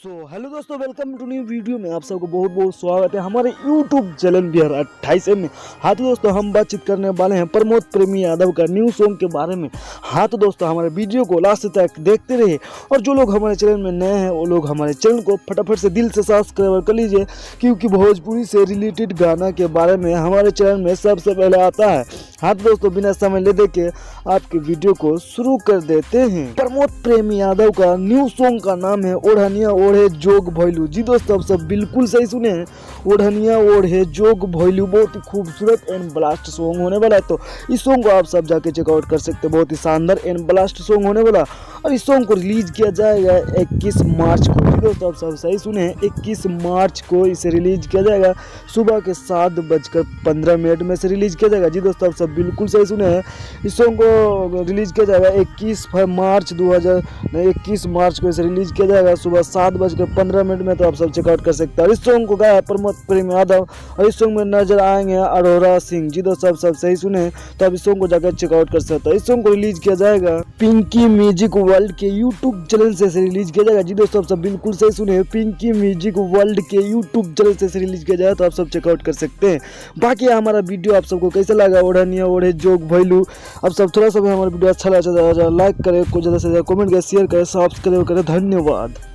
Hello दोस्तों, welcome to new video में आप सबको बहुत बहुत स्वागत है हमारे यूट्यूब चैनल बिहार 28 में। हाँ तो दोस्तों, हम बातचीत करने वाले हैं प्रमोद प्रेमी यादव का न्यू सॉन्ग के बारे में। हाँ तो दोस्तों, हमारे वीडियो को लास्ट तक देखते रहिए और जो लोग हमारे चैनल में नए हैं वो लोग हमारे चैनल को फटाफट से दिल से सब्सक्राइब कर लीजिए, क्योंकि भोजपुरी से रिलेटेड गाना के बारे में हमारे चैनल में सबसे पहले आता है। हाँ तो दोस्तों, बिना समय ले दे के आपके वीडियो को शुरू कर देते हैं। प्रमोद प्रेमी यादव का न्यू सॉन्ग का नाम है ओढ़निया ओढ़े जोग भैलू। जी दोस्तों, आप सब बिल्कुल सही सुने हैं, ओढ़निया ओढ़े जोग भैलू। बहुत ही खूबसूरत एंड ब्लास्ट सॉन्ग होने वाला है, तो इस सॉन्ग को आप सब जाके चेकआउट कर सकते हैं। बहुत ही शानदार एंड ब्लास्ट सॉन्ग होने वाला, और इस सॉन्ग को रिलीज किया जाएगा 21 मार्च को। जी दोस्तों, आप सब सही सुने हैं, 21 मार्च को इसे रिलीज किया जाएगा। सुबह के 7:15 में से रिलीज किया जाएगा। जी दोस्तों, आप सब बिल्कुल सही सुने हैं, इस सॉन्ग को रिलीज किया जाएगा 21 मार्च को इसे रिलीज किया जाएगा सुबह 7:15 में। तो आप सब चेकआउट कर सकते हैं। इस सॉन्ग को गाया है प्रमोद प्रेमी यादव, और इस सॉन्ग में नजर आएंगे अरोरा सिंह। जी दोस्तों, आप सब सही सुने हैं, तो आप इस सॉन्ग को जाकर चेकआउट कर सकते हैं। इस सॉन्ग को रिलीज किया जाएगा पिंकी म्यूजिक वर्ल्ड के यूट्यूब चैनल से रिलीज किया जाएगा। जी दोस्तों, आप सब बिल्कुल सही सुने हैं, पिंकी म्यूजिक वर्ल्ड के यूट्यूब चैनल से रिलीज किया जाएगा, तो आप सब चेकआउट कर सकते हैं। बाकी हमारा वीडियो आप सबको कैसा लगा, ओढ़निया ओढ़े जोग भैलू, अब सब थोड़ा सा भी हमारा वीडियो अच्छा लगा लाइक करें, कुछ ज़्यादा से ज़्यादा कमेंट करें, शेयर करें, सब्सक्राइब करें। धन्यवाद।